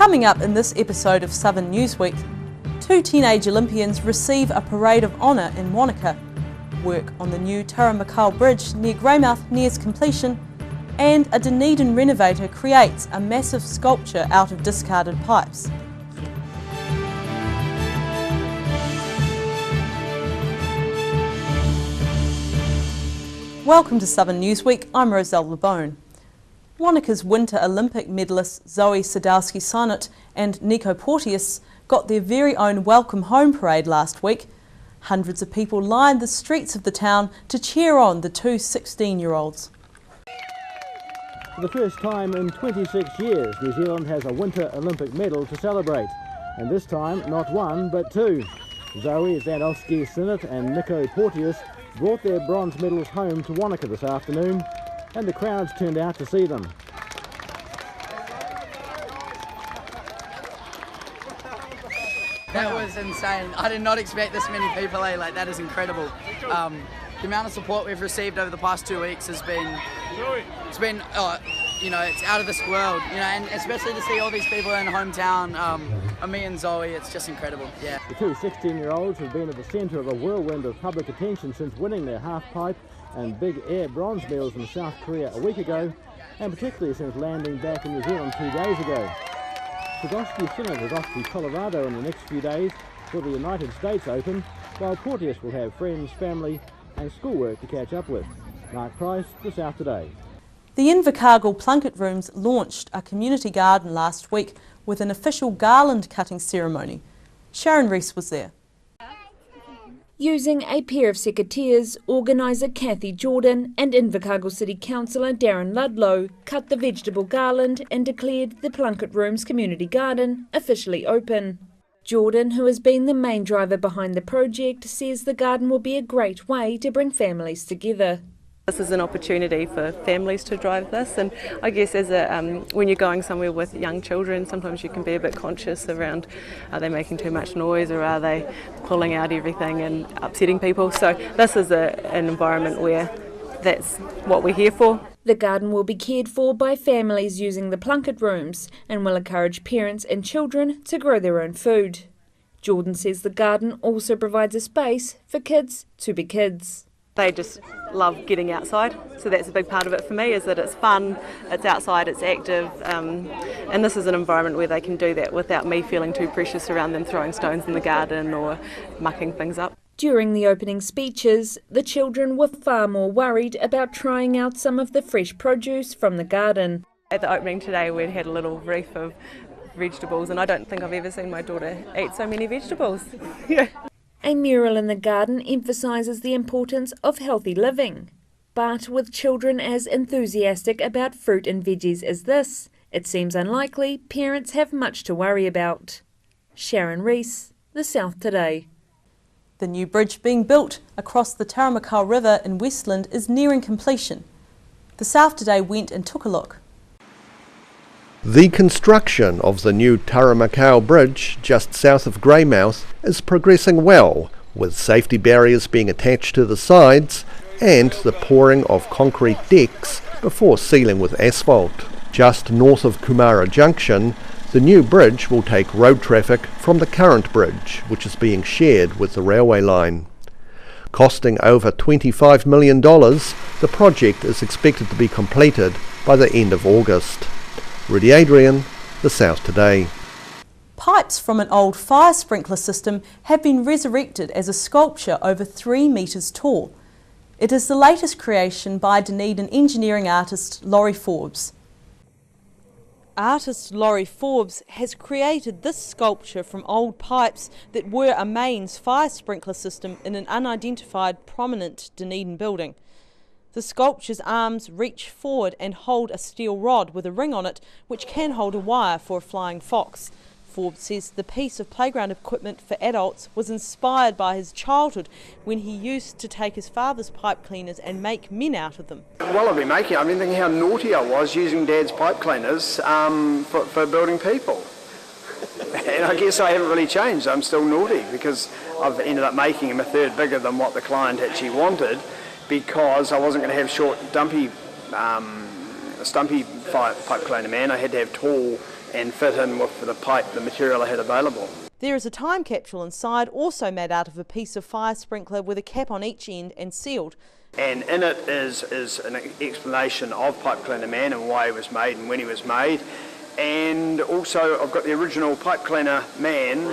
Coming up in this episode of Southern Newsweek, 2 teenage Olympians receive a parade of honour in Wanaka, work on the new Taramacau Bridge near Greymouth nears completion, and a Dunedin renovator creates a massive sculpture out of discarded pipes. Welcome to Southern Newsweek, I'm Roselle LeBone. Wanaka's Winter Olympic medalists Zoe Sadowski-Sonnet and Nico Porteous got their very own welcome home parade last week. Hundreds of people lined the streets of the town to cheer on the two 16-year-olds. For the first time in 26 years, New Zealand has a Winter Olympic medal to celebrate. And this time, not one, but two. Zoe Sadowski-Sonnet and Nico Porteous brought their bronze medals home to Wanaka this afternoon, and the crowds turned out to see them. That was insane. I did not expect this many people, like that is incredible. The amount of support we've received over the past 2 weeks has been, it's out of this world, and especially to see all these people in hometown, me and Zoe, it's just incredible, yeah. The two 16-year-olds have been at the centre of a whirlwind of public attention since winning their half-pipe and big air bronze medals in South Korea a week ago, and particularly since landing back in New Zealand 2 days ago. Sadowski-Sonnet is off to Colorado in the next few days for the United States Open, while Porteous will have friends, family and schoolwork to catch up with. Mark Price, The South Today. The Invercargill Plunket Rooms launched a community garden last week with an official garland cutting ceremony. Sharon Rees was there. Using a pair of secateurs, organiser Kathy Jordan and Invercargill City Councillor Darren Ludlow cut the vegetable garland and declared the Plunket Rooms community garden officially open. Jordan, who has been the main driver behind the project, says the garden will be a great way to bring families together. This is an opportunity for families to drive this, and I guess when you're going somewhere with young children, sometimes you can be a bit conscious around, are they making too much noise or are they pulling out everything and upsetting people? So this is an environment where that's what we're here for. The garden will be cared for by families using the Plunket Rooms and will encourage parents and children to grow their own food. Jordan says the garden also provides a space for kids to be kids. They just love getting outside, so that's a big part of it for me, is that it's fun, it's outside, it's active, and this is an environment where they can do that without me feeling too precious around them throwing stones in the garden or mucking things up. During the opening speeches, the children were far more worried about trying out some of the fresh produce from the garden. At the opening today we'd had a little wreath of vegetables, and I don't think I've ever seen my daughter eat so many vegetables. Yeah. A mural in the garden emphasises the importance of healthy living. But with children as enthusiastic about fruit and veggies as this, it seems unlikely parents have much to worry about. Sharon Rees, The South Today. The new bridge being built across the Taramacau River in Westland is nearing completion. The South Today went and took a look. The construction of the new Taramacau Bridge just south of Greymouth is progressing well, with safety barriers being attached to the sides and the pouring of concrete decks before sealing with asphalt. Just north of Kumara Junction, the new bridge will take road traffic from the current bridge, which is being shared with the railway line. Costing over $25 million, the project is expected to be completed by the end of August. Rudy Adrian, The South Today. Pipes from an old fire sprinkler system have been resurrected as a sculpture over 3 metres tall. It is the latest creation by Dunedin engineering artist Laurie Forbes. Artist Laurie Forbes has created this sculpture from old pipes that were a mains fire sprinkler system in an unidentified prominent Dunedin building. The sculpture's arms reach forward and hold a steel rod with a ring on it which can hold a wire for a flying fox. Forbes says the piece of playground equipment for adults was inspired by his childhood when he used to take his father's pipe cleaners and make men out of them. While I've been making it, I've been thinking how naughty I was using Dad's pipe cleaners for building people. And I guess I haven't really changed. I'm still naughty because I've ended up making them a third bigger than what the client actually wanted, because I wasn't going to have short, stumpy pipe cleaner man. I had to have tall and fit in with the pipe, the material I had available. There is a time capsule inside, also made out of a piece of fire sprinkler with a cap on each end and sealed. And in it is an explanation of Pipe Cleaner Man and why he was made and when he was made. And also I've got the original Pipe Cleaner Man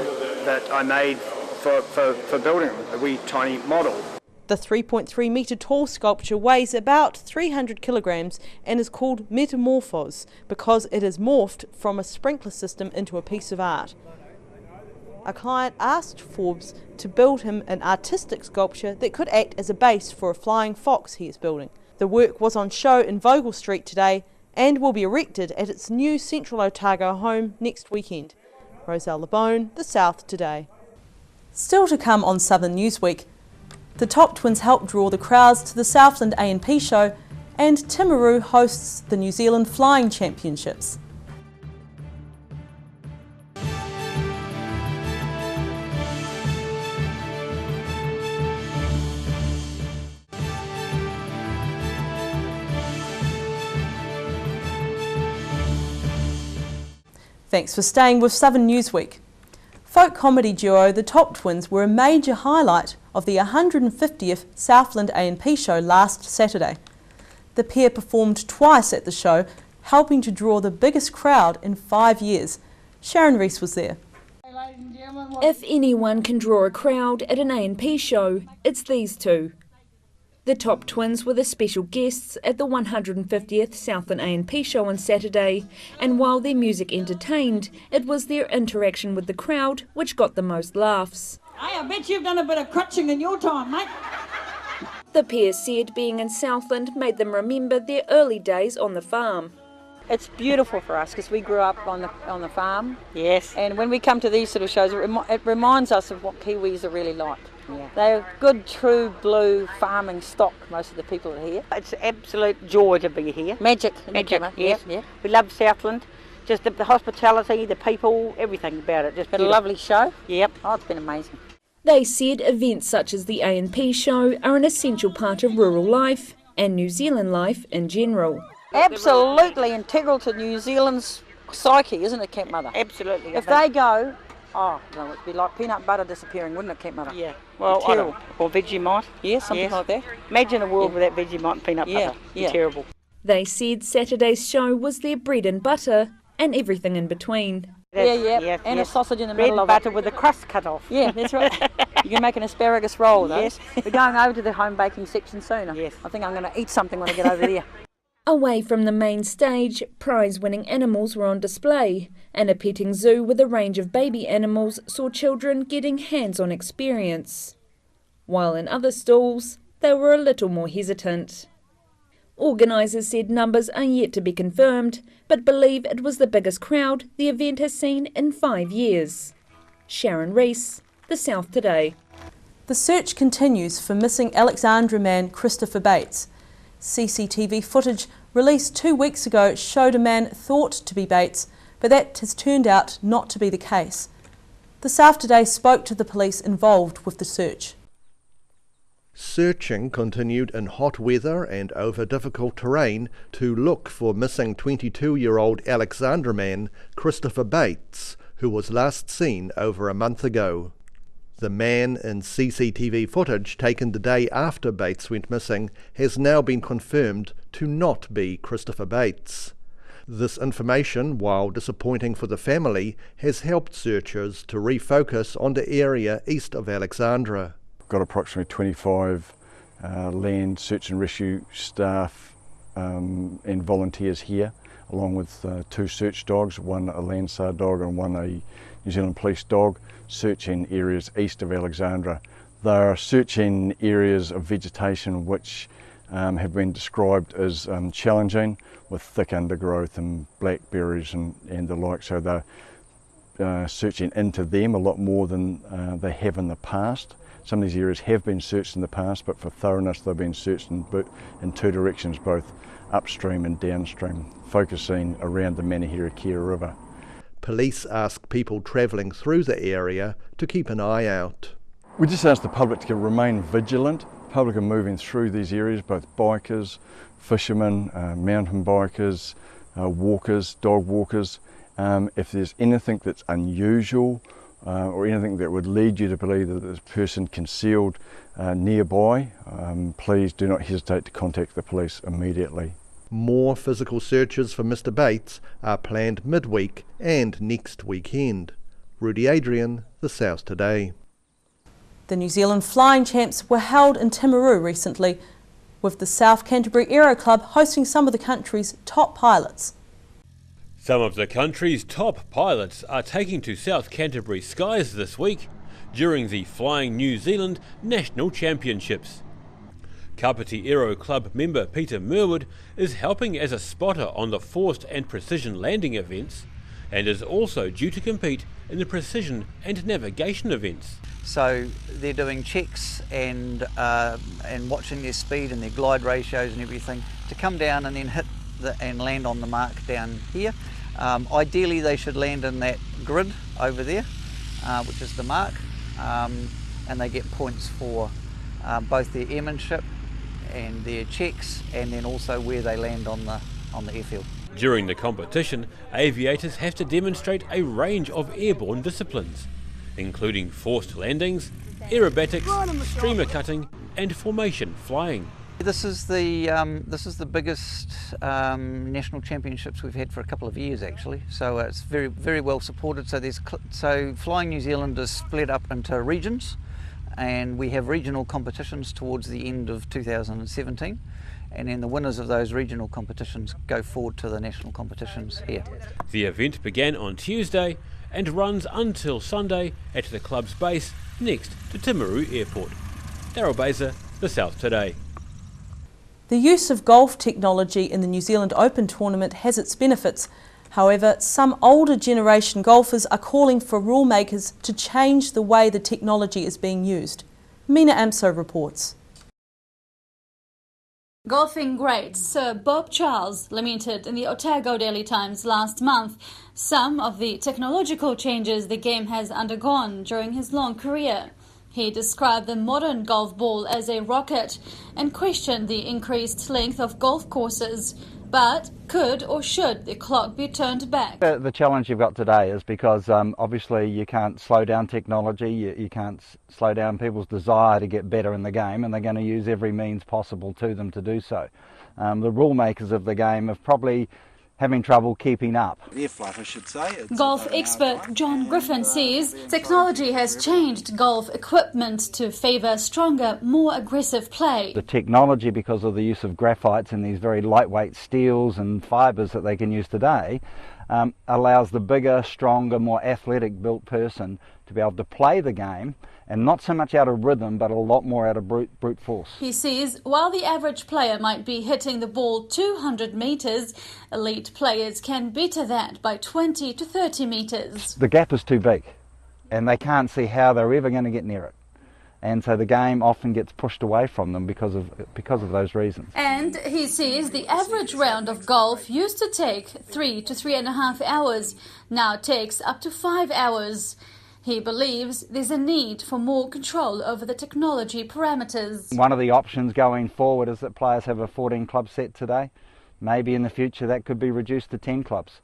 that I made for building a wee tiny model. The 3.3 metre tall sculpture weighs about 300 kilograms and is called Metamorphos because it is morphed from a sprinkler system into a piece of art. A client asked Forbes to build him an artistic sculpture that could act as a base for a flying fox he is building. The work was on show in Vogel Street today and will be erected at its new Central Otago home next weekend. Roselle LeBone, The South Today. Still to come on Southern Newsweek, the Top Twins help draw the crowds to the Southland A&P show, and Timaru hosts the New Zealand Flying Championships. Thanks for staying with Southern Newsweek. Folk comedy duo The Top Twins were a major highlight of the 150th Southland A&P show last Saturday. The pair performed twice at the show, helping to draw the biggest crowd in 5 years. Sharon Rees was there. If anyone can draw a crowd at an A&P show, it's these two. The Top Twins were the special guests at the 150th Southland A&P show on Saturday, and while their music entertained, it was their interaction with the crowd which got the most laughs. Hey, I bet you've done a bit of crutching in your time, mate. The pair said being in Southland made them remember their early days on the farm. It's beautiful for us because we grew up on the farm. Yes. And when we come to these sort of shows, it reminds us of what Kiwis are really like. Yeah. They're good, true blue farming stock, most of the people are here. It's absolute joy to be here. Magic. Yes. Yeah. We love Southland. Just the hospitality, the people, everything about it. Just been a lovely show. Yep. Oh, it's been amazing. They said events such as the A&P show are an essential part of rural life and New Zealand life in general. Absolutely integral to New Zealand's psyche, isn't it, Camp Mother? Absolutely. If they go, it'd be like peanut butter disappearing, wouldn't it, Camp Mother? Yeah. Well, terrible. Or Vegemite. Yeah, something like that. Imagine a world without Vegemite and peanut butter. Yeah. Terrible. They said Saturday's show was their bread and butter and everything in between. And a sausage in the bread middle and of butter it. with the crust cut off. Yeah, that's right. You can make an asparagus roll, though. Yes. We're going over to the home baking section soon. Yes. I think I'm going to eat something when I get over there. Away from the main stage, prize-winning animals were on display, and a petting zoo with a range of baby animals saw children getting hands-on experience. While in other stalls, they were a little more hesitant. Organisers said numbers are yet to be confirmed, but believe it was the biggest crowd the event has seen in 5 years. Sharon Rees, The South Today. The search continues for missing Alexandra man Christopher Bates. CCTV footage released 2 weeks ago showed a man thought to be Bates, but that has turned out not to be the case. The South Today spoke to the police involved with the search. Searching continued in hot weather and over difficult terrain to look for missing 22-year-old Alexandra man Christopher Bates, who was last seen over a month ago. The man in CCTV footage taken the day after Bates went missing has now been confirmed to not be Christopher Bates. This information, while disappointing for the family, has helped searchers to refocus on the area east of Alexandra. Got approximately 25 land search and rescue staff and volunteers here, along with 2 search dogs, one a Landsar dog and one a New Zealand Police dog, searching areas east of Alexandra. They are searching areas of vegetation which have been described as challenging, with thick undergrowth and blackberries and the like, so they're searching into them a lot more than they have in the past. Some of these areas have been searched in the past, but for thoroughness they've been searched in 2 directions, both upstream and downstream, focusing around the Manahira-Kia River. Police ask people travelling through the area to keep an eye out. We just ask the public to remain vigilant. Public are moving through these areas, both bikers, fishermen, mountain bikers, walkers, dog walkers, If there's anything that's unusual or anything that would lead you to believe that there's a person concealed nearby, please do not hesitate to contact the police immediately. More physical searches for Mr Bates are planned midweek and next weekend. Rudy Adrian, The South Today. The New Zealand Flying Champs were held in Timaru recently, with the South Canterbury Aero Club hosting some of the country's top pilots. Some of the country's top pilots are taking to South Canterbury skies this week during the Flying New Zealand National Championships. Kapiti Aero Club member Peter Merwood is helping as a spotter on the forced and precision landing events and is also due to compete in the precision and navigation events. So they're doing checks and watching their speed and their glide ratios and everything to come down and then hit and land on the mark down here. Ideally they should land in that grid over there, which is the mark, and they get points for both their airmanship and their checks, and then also where they land on the airfield. During the competition, aviators have to demonstrate a range of airborne disciplines, including forced landings, aerobatics, streamer cutting and formation flying. This is the biggest national championships we've had for a couple of years actually, so it's very, very well supported. So Flying New Zealand is split up into regions, and we have regional competitions towards the end of 2017, and then the winners of those regional competitions go forward to the national competitions here. The event began on Tuesday and runs until Sunday at the club's base next to Timaru Airport. Daryl Baser, The South Today. The use of golf technology in the New Zealand Open tournament has its benefits. However, some older generation golfers are calling for rule makers to change the way the technology is being used. Mina Amso reports. Golfing great Sir Bob Charles lamented in the Otago Daily Times last month some of the technological changes the game has undergone during his long career. He described the modern golf ball as a rocket and questioned the increased length of golf courses. But could or should the clock be turned back? The challenge you've got today is because obviously you can't slow down technology, you can't slow down people's desire to get better in the game, and they're going to use every means possible to them to do so. The rule makers of the game are probably having trouble keeping up. I should say. Golf expert John Griffin says technology has changed golf equipment to favour stronger, more aggressive play. The technology, because of the use of graphites and these very lightweight steels and fibres that they can use today, allows the bigger, stronger, more athletic built person to be able to play the game, and not so much out of rhythm but a lot more out of brute force. He says while the average player might be hitting the ball 200 metres, elite players can better that by 20 to 30 metres. The gap is too big and they can't see how they're ever going to get near it. And so the game often gets pushed away from them because of those reasons. And he says the average round of golf used to take 3 to 3.5 hours, now takes up to 5 hours. He believes there's a need for more control over the technology parameters. One of the options going forward is that players have a 14 club set today. Maybe in the future that could be reduced to 10 clubs.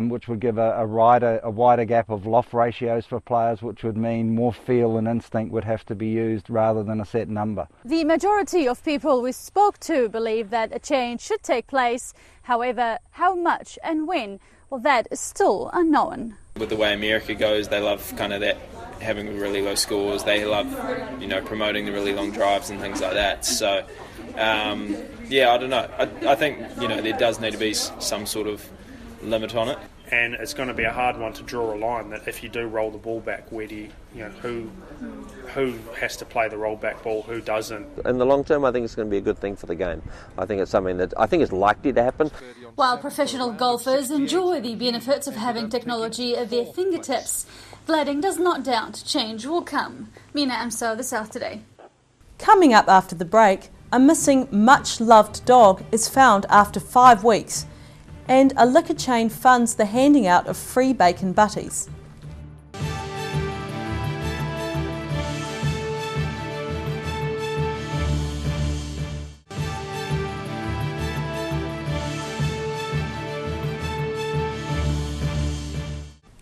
Which would give a wider gap of loft ratios for players, which would mean more feel and instinct would have to be used rather than a set number. The majority of people we spoke to believe that a change should take place. However, how much and when, well, that is still unknown. With the way America goes, they love kind of that, having really low scores. They love, promoting the really long drives and things like that. So, yeah, I don't know. I think, there does need to be some sort of limit on it. And it's going to be a hard one to draw a line that if you do roll the ball back, where do who has to play the rollback ball, who doesn't? In the long term, I think it's going to be a good thing for the game. I think it's something that I think is likely to happen. While professional golfers enjoy the benefits of having technology at their fingertips, Vlading does not doubt change will come. Mina Amso, The South Today. Coming up after the break, a missing, much-loved dog is found after 5 weeks. And a liquor chain funds the handing out of free bacon butties.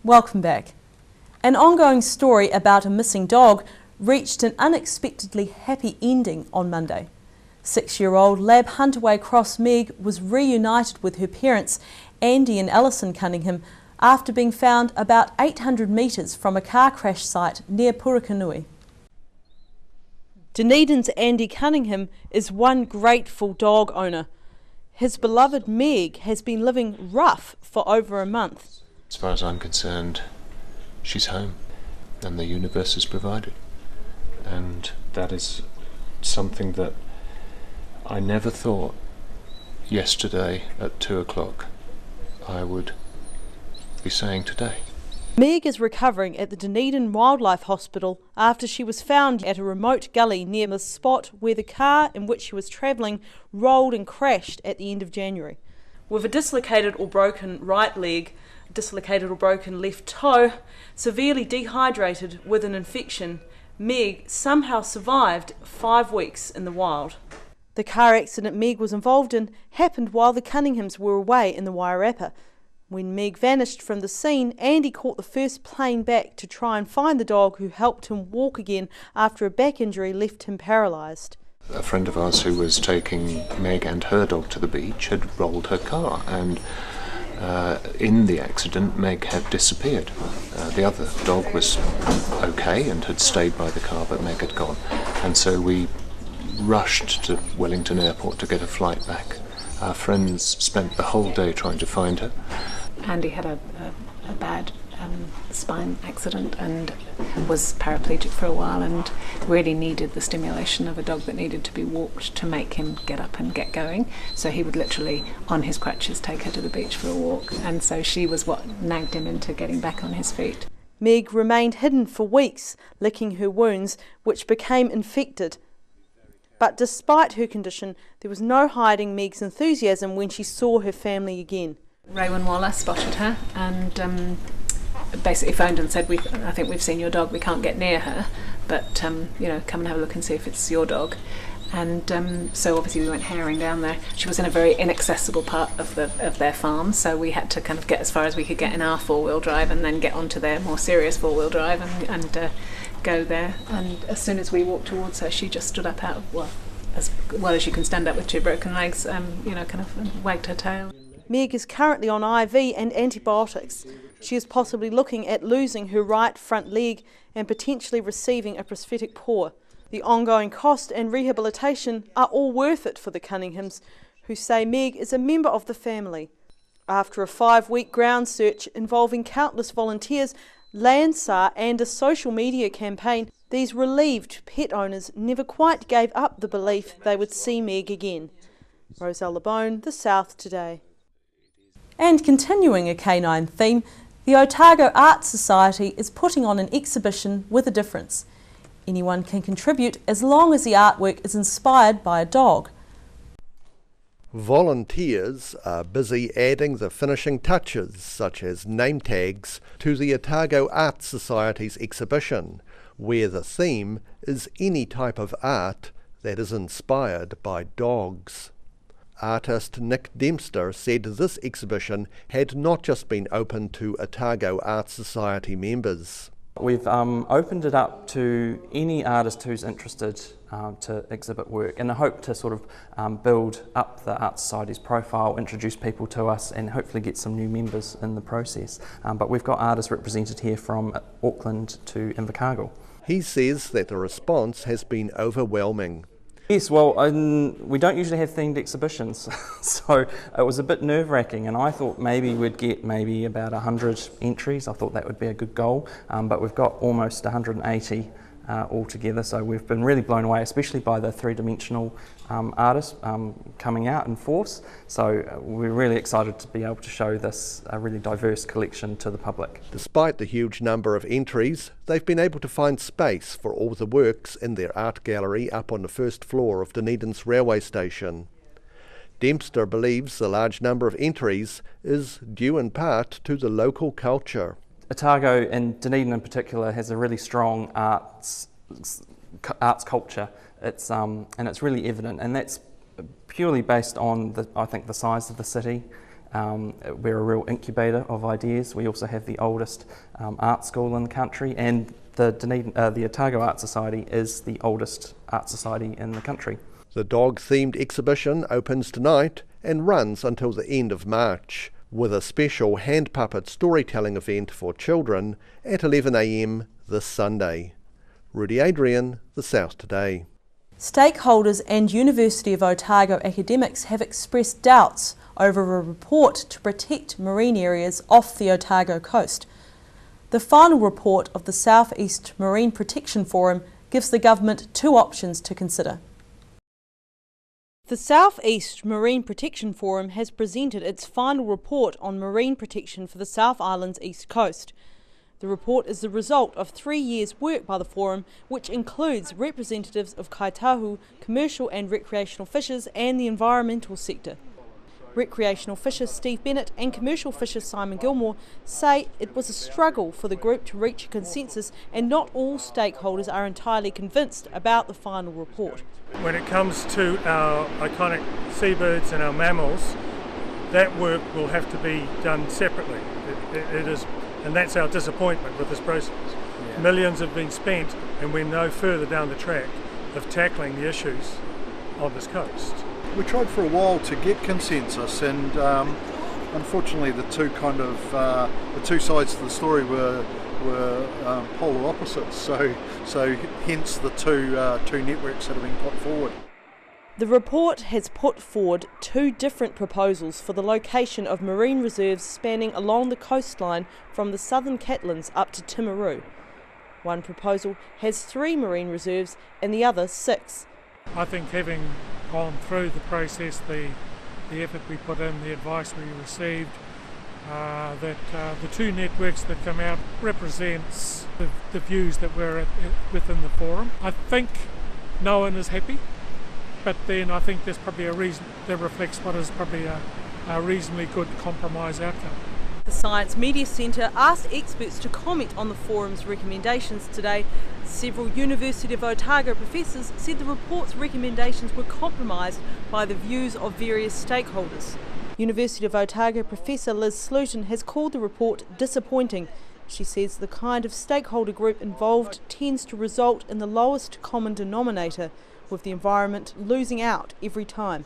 Welcome back. An ongoing story about a missing dog reached an unexpectedly happy ending on Monday. 6-year-old Lab Huntaway Cross Meg was reunited with her parents, Andy and Alison Cunningham, after being found about 800 metres from a car crash site near Purakanui. Dunedin's Andy Cunningham is one grateful dog owner. His beloved Meg has been living rough for over a month. As far as I'm concerned, she's home and the universe has provided. And that is something that I never thought yesterday at 2 o'clock I would be saying today. Meg is recovering at the Dunedin Wildlife Hospital after she was found at a remote gully near the spot where the car in which she was travelling rolled and crashed at the end of January. With a dislocated or broken right leg, dislocated or broken left toe, severely dehydrated with an infection, Meg somehow survived 5 weeks in the wild. The car accident Meg was involved in happened while the Cunninghams were away in the Wairarapa. When Meg vanished from the scene, Andy caught the first plane back to try and find the dog, who helped him walk again after a back injury left him paralysed. A friend of ours who was taking Meg and her dog to the beach had rolled her car, and in the accident Meg had disappeared. The other dog was okay and had stayed by the car, but Meg had gone, and so we rushed to Wellington Airport to get a flight back. Our friends spent the whole day trying to find her. Andy had a bad spine accident and was paraplegic for a while, and really needed the stimulation of a dog that needed to be walked to make him get up and get going. So he would literally, on his crutches, take her to the beach for a walk, and so she was what nagged him into getting back on his feet. Meg remained hidden for weeks, licking her wounds, which became infected. But despite her condition, there was no hiding Meg's enthusiasm when she saw her family again. Raywin Waller spotted her and basically phoned and said, I think we've seen your dog, we can't get near her, but come and have a look and see if it's your dog. And so obviously we went herring down there. She was in a very inaccessible part of their farm, so we had to kind of get as far as we could get in our four-wheel drive and then get onto their more serious four-wheel drive and go there. And as soon as we walked towards her, she just stood up as well as you can stand up with 2 broken legs, kind of wagged her tail. Meg is currently on IV and antibiotics. She is possibly looking at losing her right front leg and potentially receiving a prosthetic paw. The ongoing cost and rehabilitation are all worth it for the Cunninghams, who say Meg is a member of the family. After a 5-week ground search involving countless volunteers, Landsar and a social media campaign, these relieved pet owners never quite gave up the belief they would see Meg again. Roselle LeBone, The South Today. And continuing a canine theme, the Otago Art Society is putting on an exhibition with a difference. Anyone can contribute as long as the artwork is inspired by a dog. Volunteers are busy adding the finishing touches, such as name tags, to the Otago Art Society's exhibition, where the theme is any type of art that is inspired by dogs. Artist Nick Dempster said this exhibition had not just been open to Otago Art Society members. We've opened it up to any artist who's interested to exhibit work, in the hope to sort of build up the Art Society's profile, introduce people to us and hopefully get some new members in the process. But we've got artists represented here from Auckland to Invercargill. He says that the response has been overwhelming. Yes, well, we don't usually have themed exhibitions, so it was a bit nerve-wracking, and I thought maybe we'd get about 100 entries. I thought that would be a good goal, but we've got almost 180 altogether, so we've been really blown away, especially by the three-dimensional artists coming out in force. So we're really excited to be able to show this really diverse collection to the public. Despite the huge number of entries, they've been able to find space for all the works in their art gallery up on the first floor of Dunedin's railway station. Dempster believes the large number of entries is due in part to the local culture. Otago, and Dunedin in particular, has a really strong arts culture. And it's really evident, and that's purely based on I think the size of the city We're a real incubator of ideas. We also have the oldest art school in the country, and the Otago Art Society is the oldest art society in the country. The dog-themed exhibition opens tonight and runs until the end of March, with a special hand puppet storytelling event for children at 11 a.m. this Sunday. Rudy Adrian, The South Today. Stakeholders and University of Otago academics have expressed doubts over a report to protect marine areas off the Otago coast. The final report of the South East Marine Protection Forum gives the government two options to consider. The South East Marine Protection Forum has presented its final report on marine protection for the South Island's east coast. The report is the result of 3 years' work by the Forum, which includes representatives of kaitahu, commercial and recreational fishers and the environmental sector. Recreational fisher Steve Bennett and commercial fisher Simon Gilmore say it was a struggle for the group to reach a consensus, and not all stakeholders are entirely convinced about the final report. When it comes to our iconic seabirds and our mammals, that work will have to be done separately. It is, and that's our disappointment with this process. Yeah. Millions have been spent and we're no further down the track of tackling the issues on this coast. We tried for a while to get consensus, and unfortunately the two sides of the story were polar opposites. So hence the two networks that have been put forward. The report has put forward two different proposals for the location of marine reserves spanning along the coastline from the southern Catlins up to Timaru. One proposal has 3 marine reserves and the other 6. I think having gone through the process, the effort we put in, the advice we received, that the two networks that come out represents the views that were within the forum. I think no one is happy, but then I think there's probably a reason that reflects what is probably a reasonably good compromise outcome. The Science Media Centre asked experts to comment on the forum's recommendations today. Several University of Otago professors said the report's recommendations were compromised by the views of various stakeholders. University of Otago Professor Liz Sluton has called the report disappointing. She says the kind of stakeholder group involved tends to result in the lowest common denominator, with the environment losing out every time.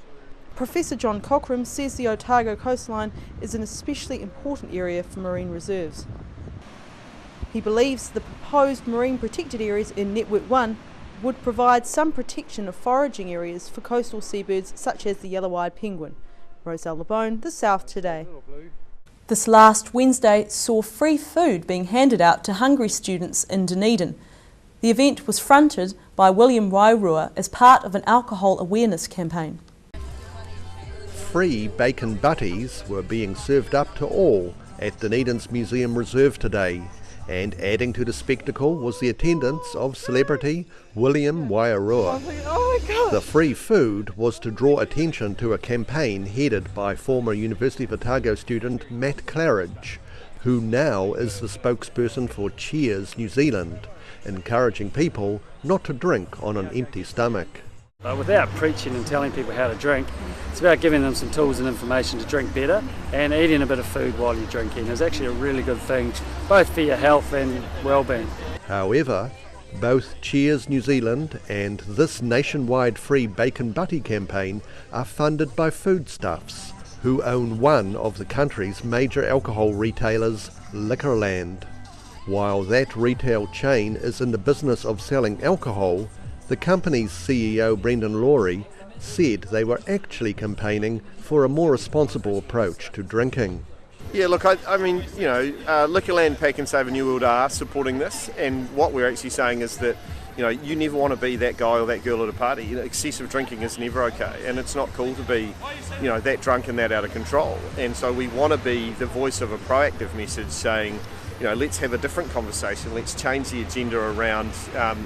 Professor John Cockram says the Otago coastline is an especially important area for marine reserves. He believes the proposed marine protected areas in Network 1 would provide some protection of foraging areas for coastal seabirds such as the yellow-eyed penguin. Roselle LeBone, The South Today. This last Wednesday saw free food being handed out to hungry students in Dunedin. The event was fronted by William Wairua as part of an alcohol awareness campaign. Free bacon butties were being served up to all at Dunedin's Museum Reserve today, and adding to the spectacle was the attendance of celebrity William Wairua. Oh my God. The free food was to draw attention to a campaign headed by former University of Otago student Matt Claridge, who now is the spokesperson for Cheers New Zealand, encouraging people not to drink on an empty stomach. Without preaching and telling people how to drink, it's about giving them some tools and information to drink better, and eating a bit of food while you're drinking is actually a really good thing, both for your health and well-being. However, both Cheers New Zealand and this nationwide free bacon butty campaign are funded by Foodstuffs, who own one of the country's major alcohol retailers, Liquorland. While that retail chain is in the business of selling alcohol, the company's CEO Brendan Laurie said they were actually campaigning for a more responsible approach to drinking. Yeah, look, I mean, you know, Liquorland, Pack and Save a New World are supporting this, and what we're actually saying is that, you know, you never want to be that guy or that girl at a party. You know, excessive drinking is never okay, and it's not cool to be, you know, that drunk and that out of control. And so we want to be the voice of a proactive message saying, you know, let's have a different conversation. Let's change the agenda around,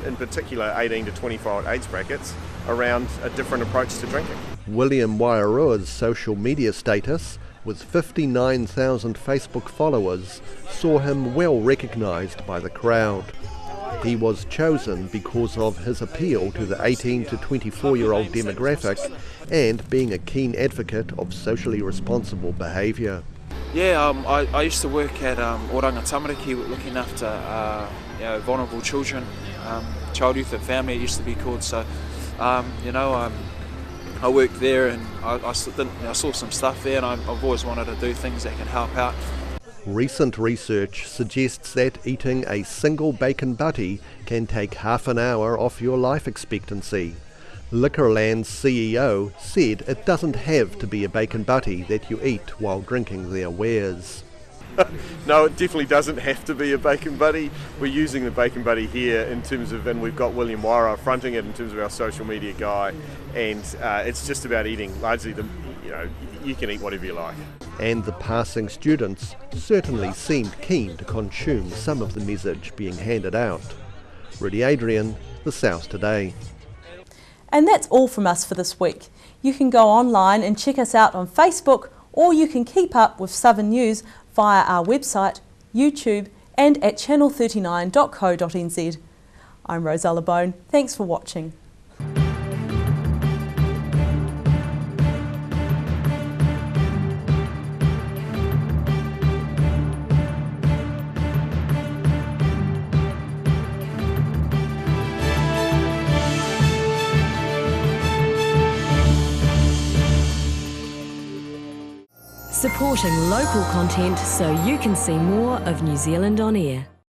in particular, 18 to 24 age brackets, around a different approach to drinking. William Wairua's social media status, with 59,000 Facebook followers, saw him well recognised by the crowd. He was chosen because of his appeal to the 18 to 24-year-old demographic and being a keen advocate of socially responsible behaviour. Yeah, I used to work at Oranga Tamariki looking after vulnerable children, child, youth and family it used to be called. So, I worked there and I saw some stuff there, and I've always wanted to do things that can help out. Recent research suggests that eating a single bacon butty can take half an hour off your life expectancy. Liquorland's CEO said it doesn't have to be a bacon butty that you eat while drinking their wares. No, it definitely doesn't have to be a bacon buddy. We're using the bacon buddy here in terms of, and we've got William Wara fronting it in terms of our social media guy, and it's just about eating largely you can eat whatever you like. And the passing students certainly seemed keen to consume some of the message being handed out. Rudy Adrian, The South Today. And that's all from us for this week. You can go online and check us out on Facebook, or you can keep up with Southern News via our website, YouTube and at channel39.co.nz. I'm Rosella Bone. Thanks for watching. Supporting local content so you can see more of New Zealand on air.